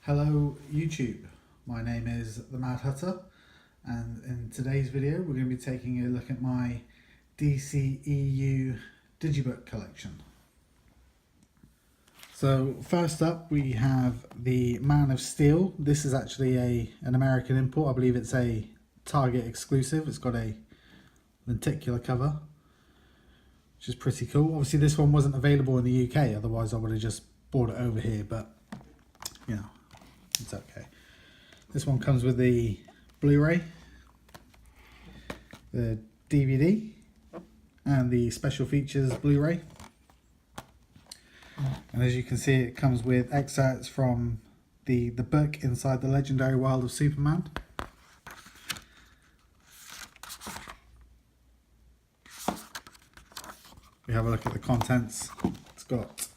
Hello YouTube, my name is the Mad Hutter, and in today's video we're going to be taking a look at my DCEU Digibook collection. So first up we have the Man of Steel. This is actually an American import. I believe it's a Target exclusive. It's got a lenticular cover, which is pretty cool. Obviously this one wasn't available in the UK, otherwise I would have just bought it over here, but you know, it's okay. This one comes with the Blu-ray, the DVD, and the special features Blu-ray. And as you can see, it comes with excerpts from the book Inside the Legendary World of Superman. We have a look at the contents. It's got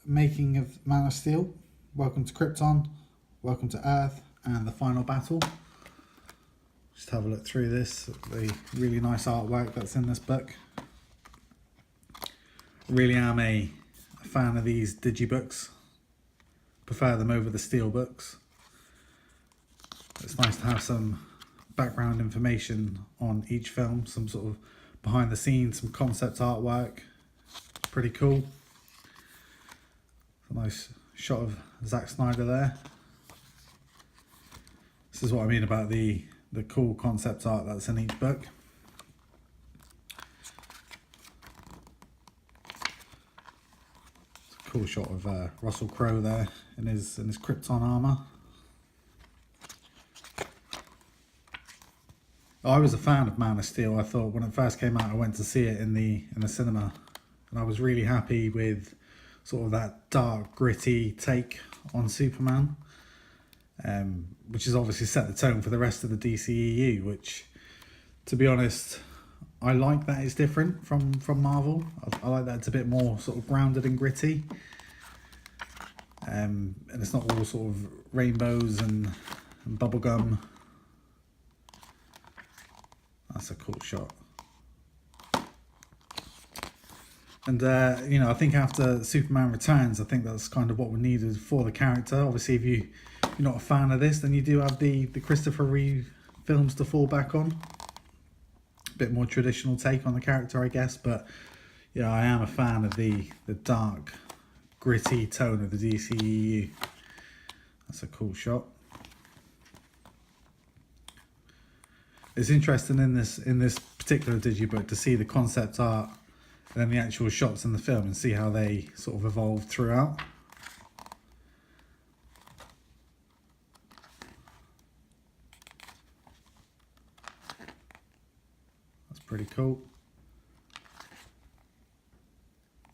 Making of Man of Steel, Welcome to Krypton, Welcome to Earth, and The Final Battle. Just have a look through this, the really nice artwork that's in this book. Really am a fan of these digibooks. Prefer them over the steel books. It's nice to have some background information on each film, some sort of behind the scenes, some concept artwork. Pretty cool. A nice shot of Zack Snyder there. This is what I mean about the cool concept art that's in each book. It's a cool shot of Russell Crowe there in his Krypton armor. I was a fan of Man of Steel. I thought when it first came out, I went to see it in the cinema, and I was really happy with sort of that dark, gritty take on Superman, which has obviously set the tone for the rest of the DCEU, which, to be honest, I like that it's different from Marvel. I like that it's a bit more sort of grounded and gritty, and it's not all sort of rainbows and bubblegum. That's a cool shot. And you know, I think after Superman Returns, I think that's kind of what we needed for the character. Obviously, if you're not a fan of this, then you do have the Christopher Reeve films to fall back on. A bit more traditional take on the character, I guess. But yeah, I am a fan of the dark, gritty tone of the DCEU. That's a cool shot. It's interesting in this particular digibook to see the concept art and then the actual shots in the film and see how they sort of evolved throughout. That's pretty cool.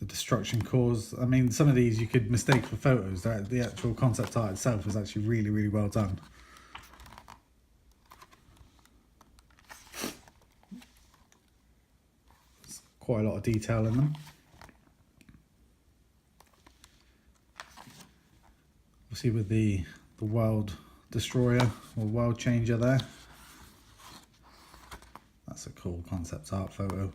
The destruction caused, I mean, some of these you could mistake for photos. The actual concept art itself is actually really, really well done. Quite a lot of detail in them. Obviously with the world destroyer or world changer there. That's a cool concept art photo.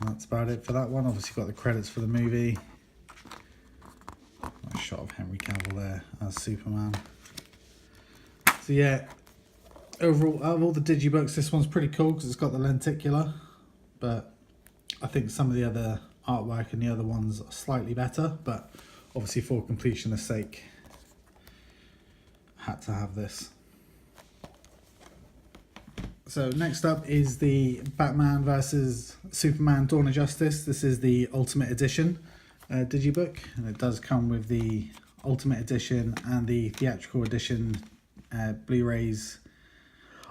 And that's about it for that one. Obviously got the credits for the movie. Nice shot of Henry Cavill there as Superman. So yeah, overall, out of all the digibooks, this one's pretty cool because it's got the lenticular, but I think some of the other artwork and the other ones are slightly better, but obviously for completionist sake, I had to have this. So next up is the Batman vs Superman Dawn of Justice. This is the Ultimate Edition digibook, and it does come with the Ultimate Edition and the Theatrical Edition Blu-rays.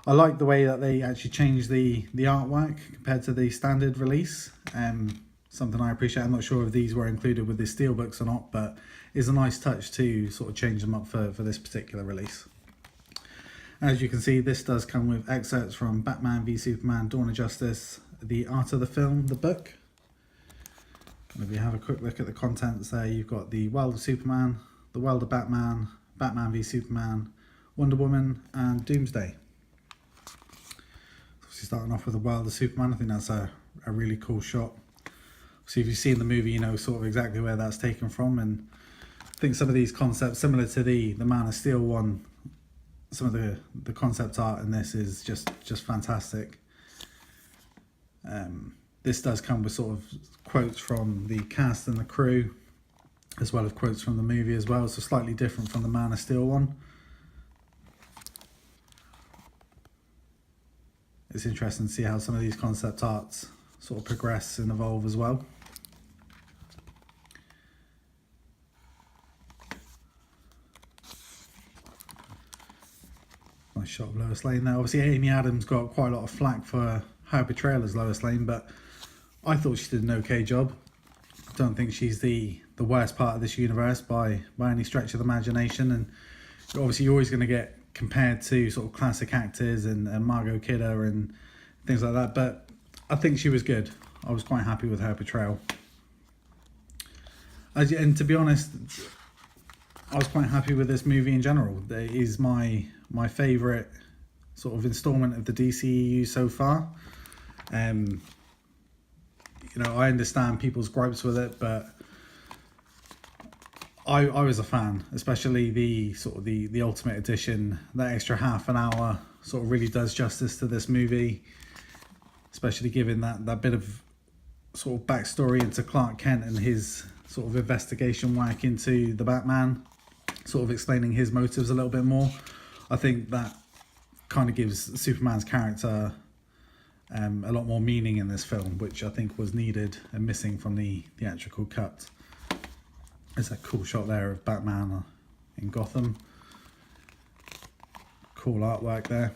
I like the way that they actually changed the artwork compared to the standard release. Something I appreciate. I'm not sure if these were included with the steelbooks or not, but it's a nice touch to sort of change them up for this particular release. As you can see, this does come with excerpts from Batman v Superman Dawn of Justice, the art of the film, the book. And if you have a quick look at the contents there, you've got the World of Superman, the World of Batman, Batman v Superman, Wonder Woman and Doomsday. Obviously starting off with the World of Superman, I think that's a really cool shot. So if you've seen the movie, you know sort of exactly where that's taken from, and I think some of these concepts, similar to the Man of Steel one, some of the concept art in this is just fantastic. This does come with sort of quotes from the cast and the crew, as well as quotes from the movie as well, so slightly different from the Man of Steel one. It's interesting to see how some of these concept arts sort of progress and evolve as well. Nice shot of Lois Lane there. Obviously Amy Adams got quite a lot of flack for her portrayal as Lois Lane, but I thought she did an okay job. I don't think she's the worst part of this universe by any stretch of the imagination, and obviously you're always going to get compared to sort of classic actors and Margot Kidder and things like that, but I think she was good. I was quite happy with her portrayal. And to be honest, I was quite happy with this movie in general. It is my favourite sort of instalment of the DCEU so far. You know, I understand people's gripes with it, but I was a fan, especially the sort of the Ultimate Edition. That extra half an hour sort of really does justice to this movie, especially given that bit of sort of backstory into Clark Kent and his sort of investigation work into the Batman, sort of explaining his motives a little bit more. I think that kind of gives Superman's character a lot more meaning in this film, which I think was needed and missing from the theatrical cut. There's a cool shot there of Batman in Gotham. Cool artwork there.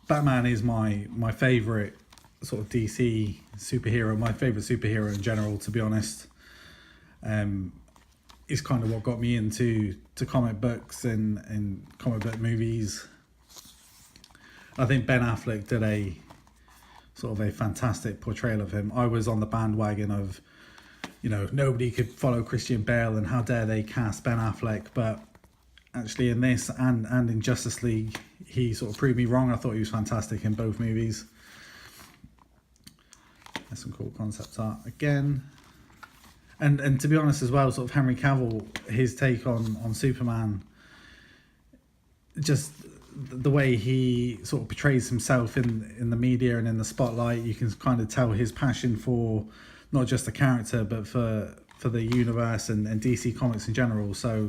Batman is my favourite sort of DC superhero, my favourite superhero in general, to be honest. Is kind of what got me into comic books and comic book movies. I think Ben Affleck did a sort of a fantastic portrayal of him. I was on the bandwagon of, you know, nobody could follow Christian Bale and how dare they cast Ben Affleck, but actually in this and in Justice League, he sort of proved me wrong. I thought he was fantastic in both movies. There's some cool concept art again. And to be honest as well, sort of Henry Cavill, his take on Superman, just the way he sort of portrays himself in the media and in the spotlight, you can kind of tell his passion for not just the character, but for the universe and DC Comics in general. So,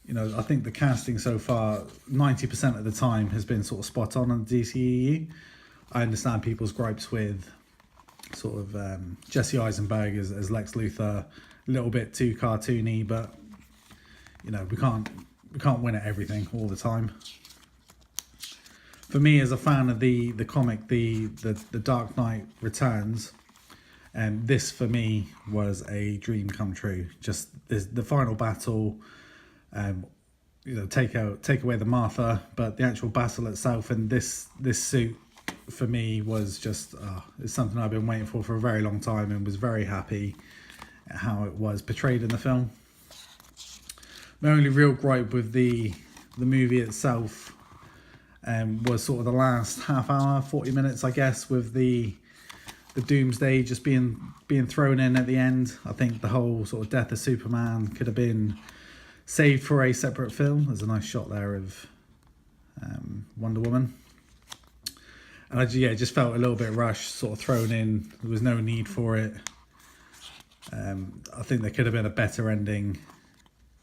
you know, I think the casting so far, 90% of the time, has been sort of spot on the DCEU. I understand people's gripes with sort of Jesse Eisenberg as Lex Luthor, a little bit too cartoony, but you know, we can't win at everything all the time. For me, as a fan of the comic, the Dark Knight Returns, and this for me was a dream come true. Just the final battle, you know, take away the Martha, but the actual battle itself and this suit for me was just it's something I've been waiting for a very long time, and was very happy at how it was portrayed in the film. My only real gripe with the movie itself was sort of the last half hour, 40 minutes, I guess, with the Doomsday just being thrown in at the end. I think the whole sort of death of Superman could have been saved for a separate film. There's a nice shot there of Wonder Woman. And I just felt a little bit rushed, sort of thrown in. There was no need for it. I think there could have been a better ending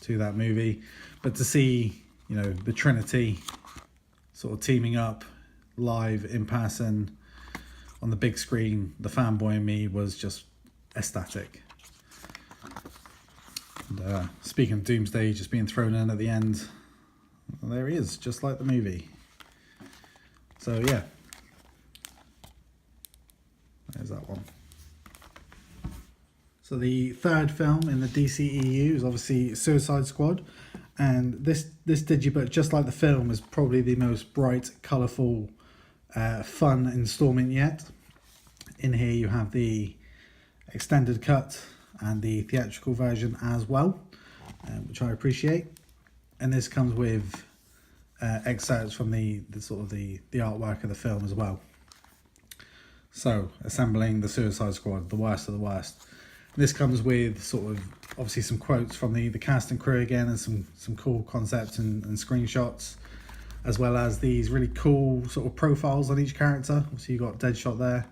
to that movie. But to see, you know, the Trinity sort of teaming up live in person on the big screen, the fanboy in me was just ecstatic. And speaking of Doomsday just being thrown in at the end, well, there he is, just like the movie. So yeah, there's that one. So the third film in the DCEU is obviously Suicide Squad, and this Digibook, just like the film, is probably the most bright, colourful, fun installment yet. In here you have the extended cut and the theatrical version as well, which I appreciate. And this comes with excerpts from the sort of the artwork of the film as well. So, assembling the Suicide Squad, the worst of the worst. This comes with sort of obviously some quotes from the cast and crew again, and some cool concepts and screenshots, as well as these really cool sort of profiles on each character. Obviously you got Deadshot there.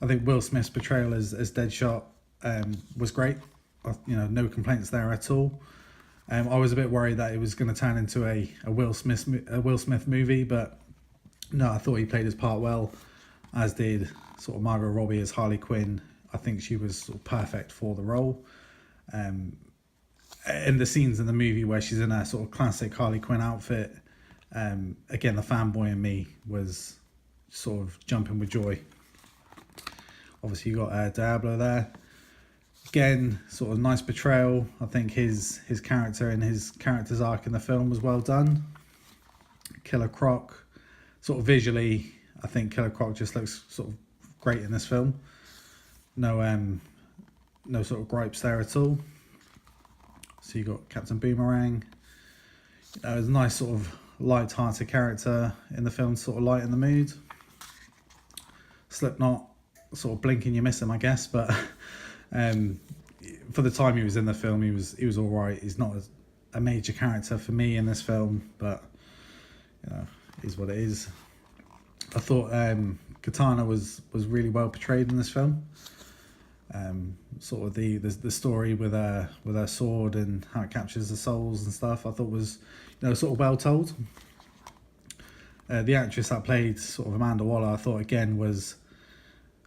I think Will Smith's portrayal as Deadshot was great. No complaints there at all. I was a bit worried that it was going to turn into a Will Smith movie, but no, I thought he played his part well, as did sort of Margot Robbie as Harley Quinn. I think she was sort of perfect for the role. And the scenes in the movie where she's in a sort of classic Harley Quinn outfit, again, the fanboy in me was sort of jumping with joy. Obviously you got Diablo there. Again, sort of nice portrayal. I think his character and his character's arc in the film was well done. Killer Croc, sort of visually, I think Killer Croc just looks sort of great in this film. No sort of gripes there at all. So you got Captain Boomerang. It was a nice sort of light-hearted character in the film, sort of lighten the mood. Slipknot, sort of blink and you miss him, I guess, but for the time he was in the film, he was all right. He's not a major character for me in this film, but is what it is. I thought Katana was really well portrayed in this film. Sort of the story with her sword and how it captures the souls and stuff, I thought was sort of well told. The actress that played sort of Amanda Waller, I thought again was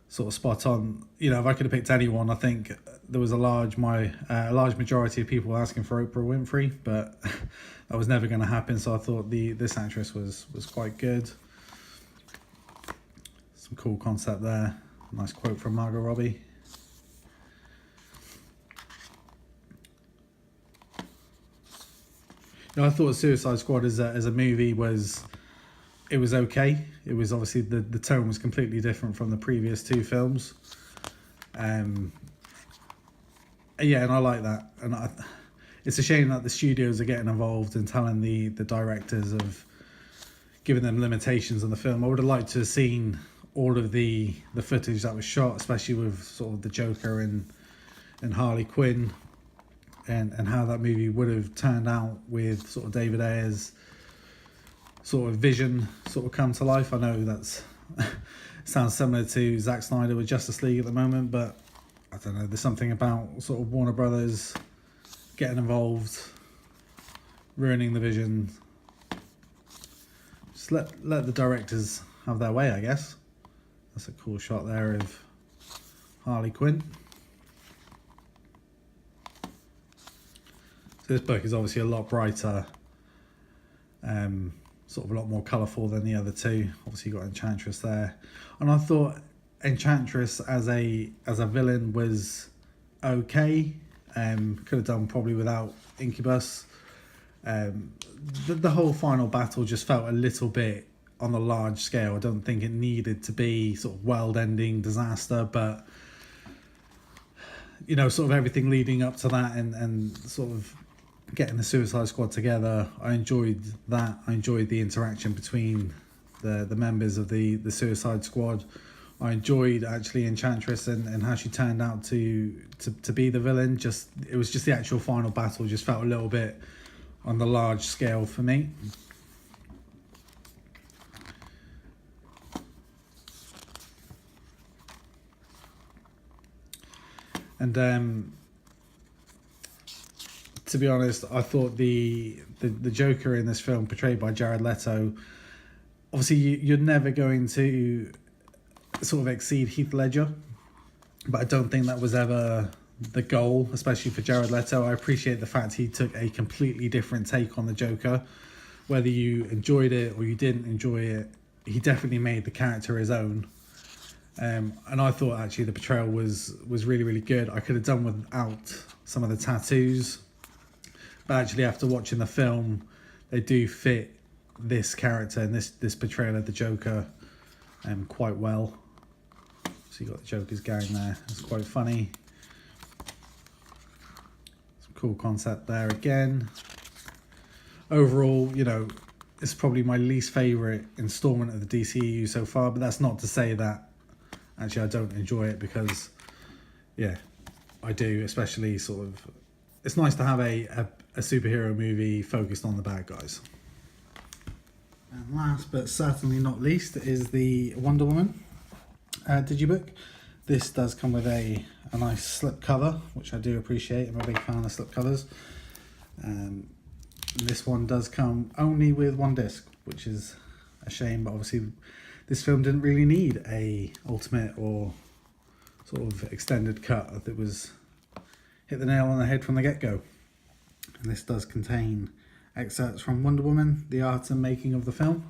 sort of spot on. If I could have picked anyone, I think there was a large majority of people asking for Oprah Winfrey, but that was never going to happen. So I thought this actress was quite good. Some cool concept there. Nice quote from Margot Robbie. I thought Suicide Squad as a movie was okay. It was obviously the tone was completely different from the previous two films. And I like that. And it's a shame that the studios are getting involved and telling the directors of giving them limitations on the film. I would have liked to have seen all of the footage that was shot, especially with sort of the Joker and Harley Quinn. And how that movie would have turned out with sort of David Ayer's sort of vision sort of come to life. I know that's sounds similar to Zack Snyder with Justice League at the moment, but I don't know, there's something about sort of Warner Brothers getting involved, ruining the vision. Just let the directors have their way, I guess. That's a cool shot there of Harley Quinn. This book is obviously a lot brighter, sort of a lot more colourful than the other two. Obviously you got Enchantress there, and I thought Enchantress as a villain was okay. Could have done probably without Incubus. The whole final battle just felt a little bit on the large scale. I don't think it needed to be sort of world-ending disaster, but sort of everything leading up to that and sort of getting the Suicide Squad together, I enjoyed that. I enjoyed the interaction between the members of the Suicide Squad. I enjoyed actually Enchantress and how she turned out to be the villain. It was just the actual final battle just felt a little bit on the large scale for me. And to be honest, I thought the Joker in this film, portrayed by Jared Leto, obviously you're never going to sort of exceed Heath Ledger, but I don't think that was ever the goal, especially for Jared Leto. I appreciate the fact he took a completely different take on the Joker. Whether you enjoyed it or you didn't enjoy it, he definitely made the character his own. And I thought actually the portrayal was really, really good. I could have done without some of the tattoos, but actually after watching the film, they do fit this character and this portrayal of the Joker quite well. So you got the Joker's gang there. It's quite funny. Some cool concept there again. Overall, it's probably my least favourite installment of the DCEU so far, but that's not to say that actually I don't enjoy it, because yeah, I do, especially sort of, it's nice to have a superhero movie focused on the bad guys. And last but certainly not least is the Wonder Woman Digibook. This does come with a nice slip cover, which I do appreciate. I'm a big fan of slip covers. This one does come only with one disc, which is a shame, but obviously this film didn't really need a ultimate or sort of extended cut. It was hit the nail on the head from the get-go. And this does contain excerpts from Wonder Woman, the art and making of the film.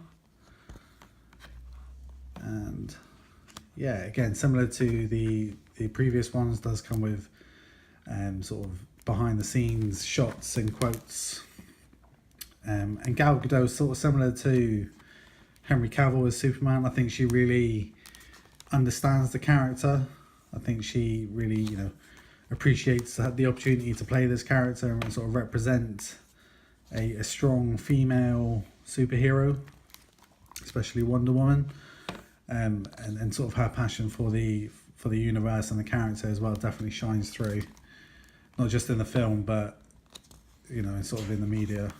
And yeah, again, similar to the previous ones, does come with sort of behind the scenes shots and quotes. And Gal Gadot is sort of similar to Henry Cavill as Superman. I think she really understands the character. I think she really, you know, appreciates the opportunity to play this character and sort of represent a strong female superhero, especially Wonder Woman, and sort of her passion for the universe and the character as well definitely shines through, not just in the film, but you know, sort of in the media,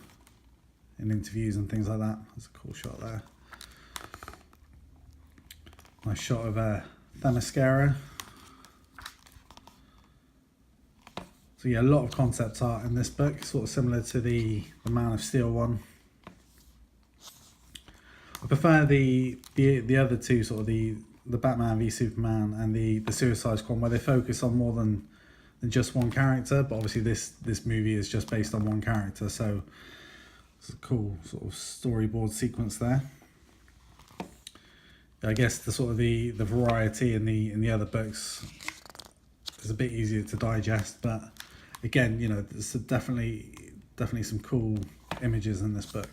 in interviews and things like that. That's a cool shot there. Nice shot of Themyscira. So yeah, a lot of concept art in this book, sort of similar to the Man of Steel one. I prefer the other two, sort of the Batman v Superman and the Suicide Squad, where they focus on more than just one character. But obviously this movie is just based on one character, so it's a cool sort of storyboard sequence there. I guess the sort of the variety in the other books is a bit easier to digest, but again, you know, there's definitely some cool images in this book.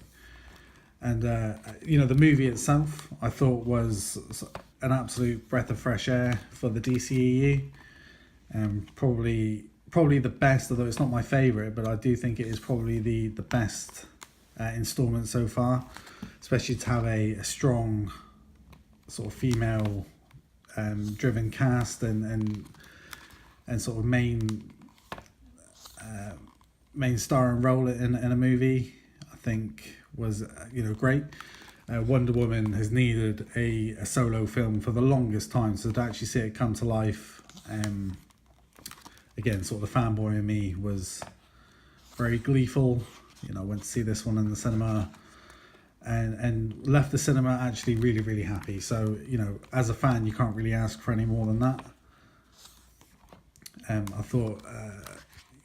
And you know, the movie itself I thought was an absolute breath of fresh air for the DCEU. Probably the best, although it's not my favourite, but I do think it is probably the best installment so far, especially to have a strong sort of female driven cast and sort of main starring role in a movie. I think was, you know, great. Wonder Woman has needed a solo film for the longest time, so to actually see it come to life, again, sort of the fanboy in me was very gleeful. You know, I went to see this one in the cinema and left the cinema actually really happy. So, you know, as a fan, you can't really ask for any more than that. I thought,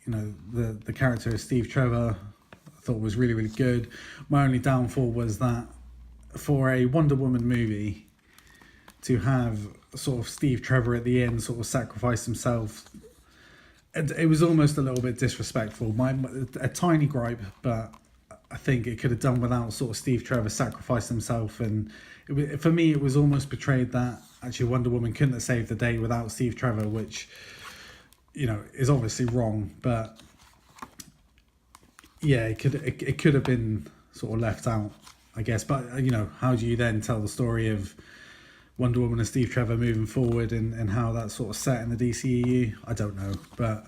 you know, the character of Steve Trevor, I thought was really good. My only downfall was that for a Wonder Woman movie to have sort of Steve Trevor at the end sort of sacrifice himself, it was almost a little bit disrespectful. A tiny gripe, but I think it could have done without sort of Steve Trevor sacrificing himself. And for me, it was almost betrayed that actually Wonder Woman couldn't have saved the day without Steve Trevor, which, you know, is obviously wrong. But yeah, it could have been sort of left out, I guess. But you know, how do you then tell the story of Wonder Woman and Steve Trevor moving forward, and how that's sort of set in the DCEU? I don't know, but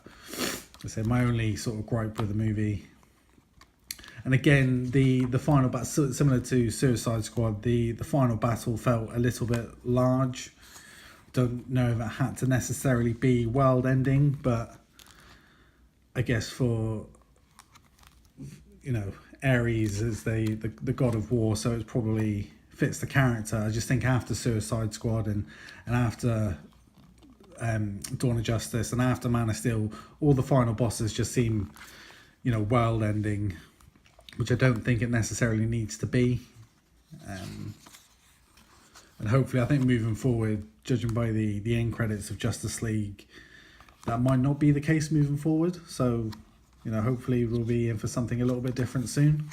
I say my only sort of gripe with the movie. And again, the final battle, similar to Suicide Squad, the final battle felt a little bit large. Don't know if it had to necessarily be world ending, but I guess for, you know, Ares is the god of war, so it probably fits the character. I just think after Suicide Squad and after Dawn of Justice and after Man of Steel, all the final bosses just seem, you know, world ending, which I don't think it necessarily needs to be. And hopefully, I think moving forward, judging by the end credits of Justice League, that might not be the case moving forward. So, you know, hopefully we'll be in for something a little bit different soon.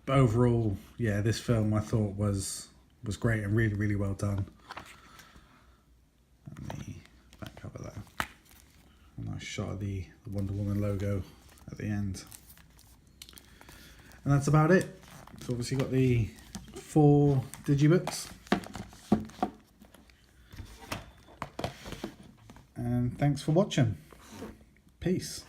But overall, yeah, this film I thought was great and really well done. And the back cover there, a nice shot of the Wonder Woman logo at the end. And that's about it. So obviously got the 4 Digibooks. And thanks for watching. Peace.